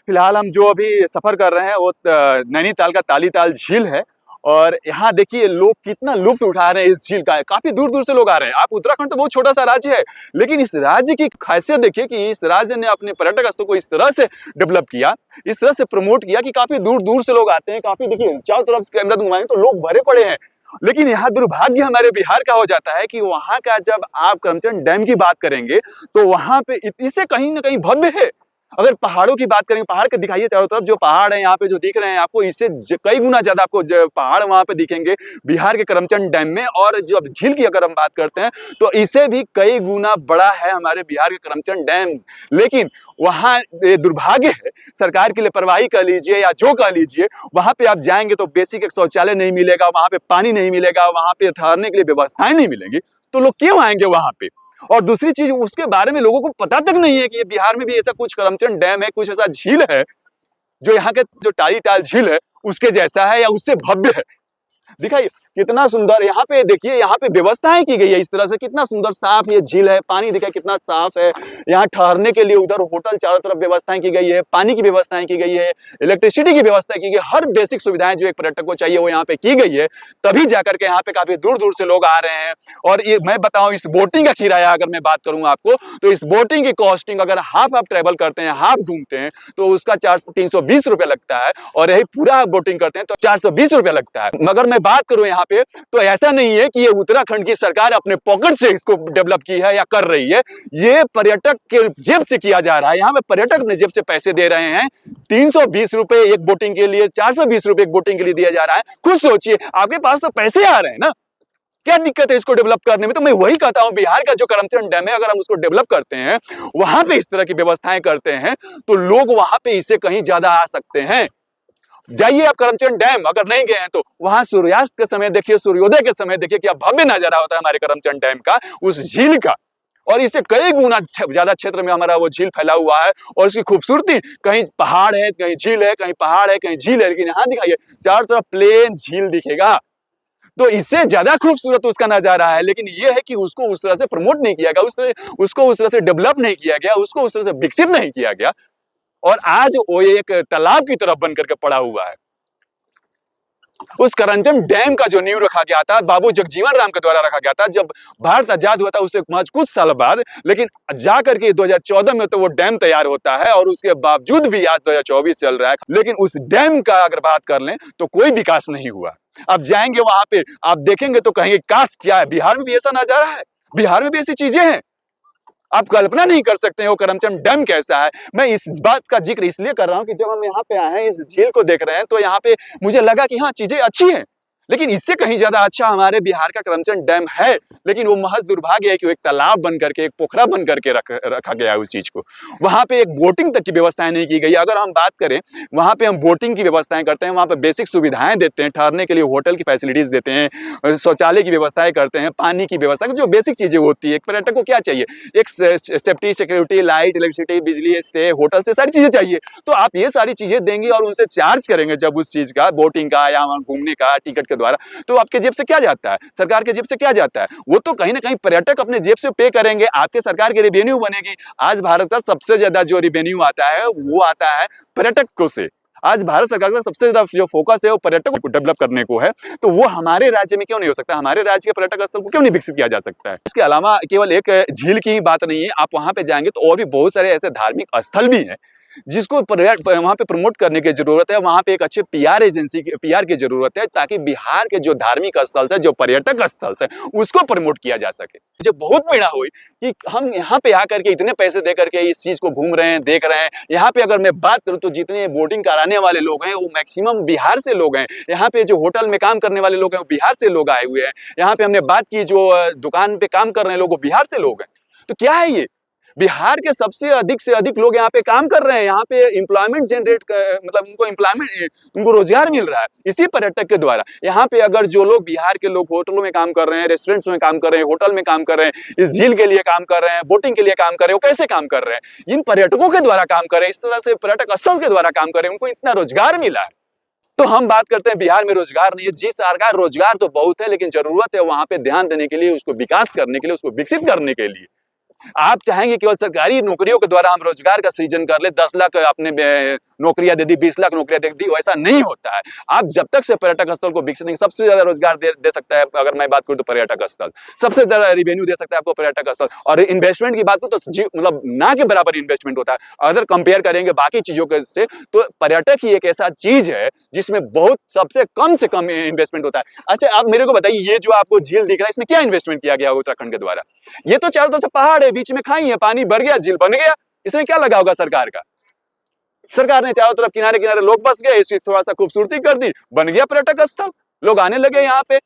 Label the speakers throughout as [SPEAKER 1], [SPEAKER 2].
[SPEAKER 1] फिलहाल हम जो अभी सफर कर रहे हैं वो नैनीताल का तालीताल झील है। और यहाँ देखिए लोग कितना लुत्फ उठा रहे हैं इस झील का। काफी दूर दूर से लोग आ रहे हैं। आप उत्तराखंड तो बहुत छोटा सा राज्य है, लेकिन इस राज्य की खासियत देखिए कि इस राज्य ने अपने पर्यटक स्थल को इस तरह से डेवलप किया, इस तरह से प्रमोट किया कि काफी दूर दूर से लोग आते हैं। काफी देखिए चारों तरफ कैमरा घुमाएंगे तो लोग भरे पड़े हैं। लेकिन यहाँ दुर्भाग्य हमारे बिहार का हो जाता है कि वहाँ का जब आप करमचंद डैम की बात करेंगे तो वहाँ पे इससे कहीं ना कहीं भव्य है। अगर पहाड़ों की बात करेंगे, पहाड़ के दिखाइए चारों तरफ जो पहाड़ है यहाँ पे जो दिख रहे हैं आपको, इससे कई गुना ज्यादा आपको पहाड़ वहाँ पे दिखेंगे बिहार के करमचंद डैम में। और जो अब झील की अगर हम बात करते हैं तो इसे भी कई गुना बड़ा है हमारे बिहार के करमचंद डैम। लेकिन वहाँ दुर्भाग्य है, सरकार की लापरवाही कह लीजिए या जो कह लीजिए, वहां पे आप जाएंगे तो बेसिक एक शौचालय नहीं मिलेगा, वहां पे पानी नहीं मिलेगा, वहां पे ठहरने के लिए व्यवस्थाएं नहीं मिलेंगी। तो लोग क्यों आएंगे वहां पे? और दूसरी चीज, उसके बारे में लोगों को पता तक नहीं है कि ये बिहार में भी ऐसा कुछ करमचंद डैम है, कुछ ऐसा झील है जो यहाँ के जो तालीताल झील है उसके जैसा है या उससे भव्य है। दिखाइए कितना सुंदर यहाँ पे, देखिए यहाँ पे व्यवस्थाएं की गई है इस तरह से, कितना सुंदर साफ ये झील है, पानी देखिए कितना साफ है। यहाँ ठहरने के लिए उधर होटल चारों तरफ व्यवस्थाएं की गई है, पानी की व्यवस्थाएं की गई है, इलेक्ट्रिसिटी की व्यवस्था की गई है, हर बेसिक सुविधाएं जो एक पर्यटक को चाहिए वो यहाँ पे की गई है। तभी जाकर के यहाँ पे काफी दूर दूर से लोग आ रहे हैं। और ये मैं बताऊं, इस बोटिंग का किराया अगर मैं बात करूं आपको, तो इस बोटिंग की कॉस्टिंग अगर हाफ आप ट्रेवल करते हैं, हाफ घूमते हैं, तो उसका 320 रुपया लगता है। और यही पूरा बोटिंग करते हैं तो 420 रुपया लगता है। मगर मैं बात करूं यहाँ पे तो ऐसा नहीं है कि ये उत्तराखंड की सरकार अपने पॉकेट से इसको डेवलप की है या कर रही है, ये पर्यटक के जेब से किया जा रहा है। यहाँ पे पर्यटक अपने जेब से पैसे दे रहे हैं। 320 रुपए एक बोटिंग के लिए, 420 रुपए एक बोटिंग के लिए दिया जा रहा है। खुद सोचिए, आपके पास तो पैसे आ रहे हैं ना, क्या दिक्कत है इसको डेवलप करने में? तो मैं वही कहता हूं, बिहार का जो करमचंद डैम है अगर हम उसको डेवलप करते हैं, वहां पे इस तरह की व्यवस्थाएं करते हैं, तो लोग वहां पे इससे कहीं ज्यादा आ सकते हैं। जाइए आप करमचंद डैम, अगर नहीं गए हैं तो वहां सूर्यास्त के समय देखिए, सूर्योदय के समय देखिए, क्या भव्य नजारा होता है हमारे करमचंद डैम का, उस झील का। और इससे कई गुना ज्यादा क्षेत्र में हमारा वो झील फैला हुआ है। और उसकी खूबसूरती, कहीं पहाड़ है, कहीं झील है, कहीं पहाड़ है, कहीं झील है, लेकिन यहाँ दिखाइए चारों तरफ प्लेन झील दिखेगा। तो इससे ज्यादा खूबसूरत उसका नजारा है। लेकिन ये है कि उसको उस तरह से प्रमोट नहीं किया गया, उसको उस तरह से डेवलप नहीं किया गया, उसको उस तरह से विकसित नहीं किया गया। और आज वो एक तालाब की तरफ बन करके पड़ा हुआ है। उस करमचंद डैम का जो नींव रखा गया था बाबू जगजीवन राम के द्वारा रखा गया था जब भारत आजाद हुआ था, उससे कुछ साल बाद। लेकिन जाकर के 2014 में तो वो डैम तैयार होता है और उसके बावजूद भी आज 2024 चल रहा है, लेकिन उस डैम का अगर बात कर लें तो कोई विकास नहीं हुआ। आप जाएंगे वहां पे, आप देखेंगे तो कहेंगे काश क्या है, बिहार में भी ऐसा नजारा है, बिहार में भी ऐसी चीजें हैं। आप कल्पना नहीं कर सकते हैं वो करमचंद डैम कैसा है। मैं इस बात का जिक्र इसलिए कर रहा हूं कि जब हम यहाँ पे आए हैं, इस झील को देख रहे हैं, तो यहाँ पे मुझे लगा कि हाँ चीजें अच्छी हैं, लेकिन इससे कहीं ज्यादा अच्छा हमारे बिहार का करमचंद डैम है। लेकिन वो महज दुर्भाग्य है कि वो एक तालाब बन करके, एक पोखरा बन करके रखा गया है उस चीज को। वहां पे एक बोटिंग तक की व्यवस्थाएं नहीं की गई। अगर हम बात करें, वहां पे हम बोटिंग की व्यवस्थाएं करते हैं, वहां पे बेसिक सुविधाएं देते हैं, ठहरने के लिए होटल की फैसिलिटीज देते हैं, शौचालय की व्यवस्थाएं करते हैं, पानी की व्यवस्था, जो बेसिक चीजें होती है। एक पर्यटक को क्या चाहिए? एक सेफ्टी, सिक्योरिटी, लाइट, इलेक्ट्रिसिटी, बिजली, स्टे, होटल से सारी चीजें चाहिए। तो आप ये सारी चीजें देंगे और उनसे चार्ज करेंगे जब उस चीज का, बोटिंग का या घूमने का टिकट द्वारा, तो आपके जेब से क्या जाता है? सरकार के जेब से क्या जाता है? वो तो कहीं ना कहीं पर्यटक अपने जेब से पे करेंगे, आपके सरकार की रेवेन्यू बनेगी। आज भारत का सबसे ज्यादा जो रेवेन्यू आता है वो आता है पर्यटकों से। आज भारत सरकार का सबसे ज्यादा जो फोकस है वो पर्यटकों को डेवलप करने को है। तो वो हमारे राज्य में क्यों नहीं हो सकता? हमारे राज्य के पर्यटक स्थल को क्यों नहीं विकसित किया जा सकता है? इसके अलावा केवल एक झील की ही बात नहीं है, आप वहां पे जाएंगे तो और भी बहुत सारे ऐसे धार्मिक स्थल भी हैं जिसको वहां पे प्रमोट करने की जरूरत है। वहां पे एक अच्छे पीआर एजेंसी, पीआर की जरूरत है, ताकि बिहार के जो धार्मिक स्थल है, जो पर्यटक स्थल है, उसको प्रमोट किया जा सके। मुझे बहुत पीड़ा हुई कि हम यहाँ पे आकर के इतने पैसे दे करके इस चीज को घूम रहे हैं, देख रहे हैं। यहाँ पे अगर मैं बात करूं तो जितने बोटिंग कराने वाले लोग हैं वो मैक्सिमम बिहार से लोग हैं। यहाँ पे जो होटल में काम करने वाले लोग हैं वो बिहार से लोग आए हुए हैं। यहाँ पे हमने बात की जो दुकान पे काम कर रहे हैं लोग, वो बिहार से लोग हैं। तो क्या है ये? बिहार के सबसे अधिक से अधिक लोग यहाँ पे काम कर रहे हैं। यहाँ पे एम्प्लॉयमेंट जनरेट, मतलब उनको एम्प्लॉयमेंट, उनको रोजगार मिल रहा है इसी पर्यटक के द्वारा। यहाँ पे अगर जो लोग, बिहार के लोग होटलों में काम कर रहे हैं, रेस्टोरेंट्स में काम कर रहे हैं, होटल में काम कर रहे हैं, इस झील के लिए काम कर रहे हैं, बोटिंग के लिए काम कर रहे हैं, वो कैसे काम कर रहे हैं? इन पर्यटकों के द्वारा काम कर रहे हैं, इस तरह से पर्यटक स्थल के द्वारा काम कर रहे हैं, उनको इतना रोजगार मिला है। तो हम बात करते हैं बिहार में रोजगार नहीं है। जी सरकार, रोजगार तो बहुत है, लेकिन जरूरत है वहां पे ध्यान देने के लिए, उसको विकास करने के लिए, उसको विकसित करने के लिए। आप चाहेंगे केवल सरकारी नौकरियों के द्वारा हम रोजगार का सृजन कर ले, 10 लाख आपने नौकरियां दे दी, 20 लाख नौकरियां दे दी, वैसा नहीं होता है। आप जब तक से पर्यटक स्थल को विकसित नहीं, सबसे ज्यादा रोजगार दे सकता है, अगर मैं बात करूं तो पर्यटक स्थल सबसे ज्यादा रेवेन्यू दे सकता है आपको पर्यटक स्थल। और इन्वेस्टमेंट की बात करूं तो मतलब ना के बराबर इन्वेस्टमेंट होता है। अगर कंपेयर करेंगे बाकी चीजों के से, तो पर्यटक ही एक ऐसा चीज है जिसमें बहुत सबसे कम इन्वेस्टमेंट होता है। अच्छा, आप मेरे को बताइए, ये जो आपको झील दिख रहा है, इसमें क्या इन्वेस्टमेंट किया गया उत्तराखंड के द्वारा? ये तो चारों तरफ से पहाड़ है, बीच में खाई है, पानी भर गया, झील बन गया, इसमें क्या लगा होगा सरकार का? सरकार ने चारों तरफ किनारे किनारे लोग बस गए, इसकी थोड़ा सा खूबसूरती कर दी, बन गया पर्यटक स्थल, लोग आने लगे यहाँ पे,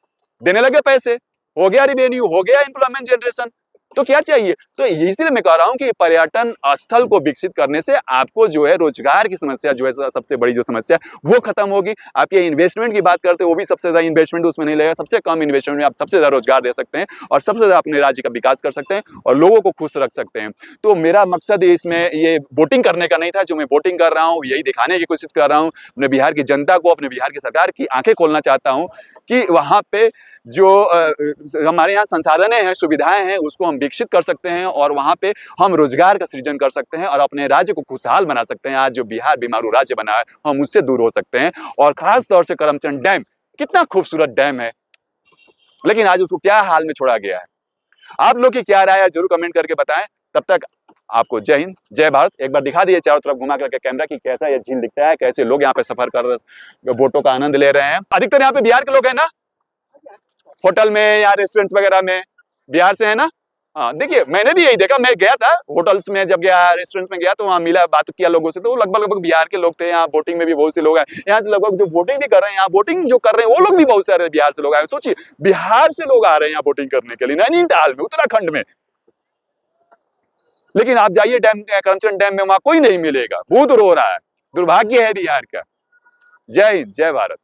[SPEAKER 1] देने लगे पैसे, हो गया रिवेन्यू, हो गया एम्प्लॉयमेंट जनरेशन। तो क्या चाहिए? तो इसीलिए मैं कह रहा हूं कि पर्यटन स्थल को विकसित करने से आपको जो है रोजगार की समस्या जो है, सबसे बड़ी जो समस्या वो खत्म होगी। आप ये इन्वेस्टमेंट की बात करते हैं, वो भी सबसे ज्यादा इन्वेस्टमेंट उसमें नहीं लगेगा, सबसे कम इन्वेस्टमेंट में आप सबसे ज्यादा रोजगार दे सकते हैं और सबसे ज्यादा अपने राज्य का विकास कर सकते हैं और लोगों को खुश रख सकते हैं। तो मेरा मकसद इसमें ये वोटिंग करने का नहीं था, जो मैं वोटिंग कर रहा हूँ यही दिखाने की कोशिश कर रहा हूँ अपने बिहार की जनता को, अपने बिहार की सरकार की आंखें खोलना चाहता हूँ कि वहां पे जो हमारे यहाँ संसाधन है, सुविधाएं हैं, उसको हम विकसित कर सकते हैं और वहां पे हम रोजगार का सृजन कर सकते हैं और अपने राज्य को खुशहाल बना सकते हैं। आज जो बिहार बीमारू राज्य बना है, हम उससे दूर हो सकते हैं। और खास तौर से करमचंद डैम, कितना खूबसूरत डैम है, लेकिन आज उसको क्या हाल में छोड़ा गया है। आप लोग की क्या राय है, जरूर कमेंट करके बताएं। तब तक आपको जय हिंद, जय भारत। एक बार दिखा दिए चारों तरफ घुमा करके कैमरा की कैसा ये झील दिखता है, कैसे लोग यहाँ पे सफर कर बोटों का आनंद ले रहे हैं। अधिकतर यहाँ पे बिहार के लोग हैं ना, होटल में या रेस्टोरेंट्स वगैरह में बिहार से है ना। हाँ, देखिए मैंने भी यही देखा, मैं गया था होटल्स में, जब गया रेस्टोरेंट्स में गया तो वहाँ मिला, बात किया लोगों से, तो लगभग बिहार के लोग थे। यहाँ बोटिंग में भी बहुत से लोग आए, यहाँ लगभग जो बोटिंग भी कर रहे हैं, यहाँ बोटिंग जो कर रहे हैं वो लोग भी बहुत सारे बिहार से लोग आए। सोचिए, बिहार से लोग आ रहे हैं यहाँ बोटिंग करने के लिए, नैनीताल में, उत्तराखंड में। लेकिन आप जाइए डैम, करमचंद डैम में, वहां कोई नहीं मिलेगा, भूत रो रहा है। दुर्भाग्य है बिहार का। जय हिंद, जय भारत।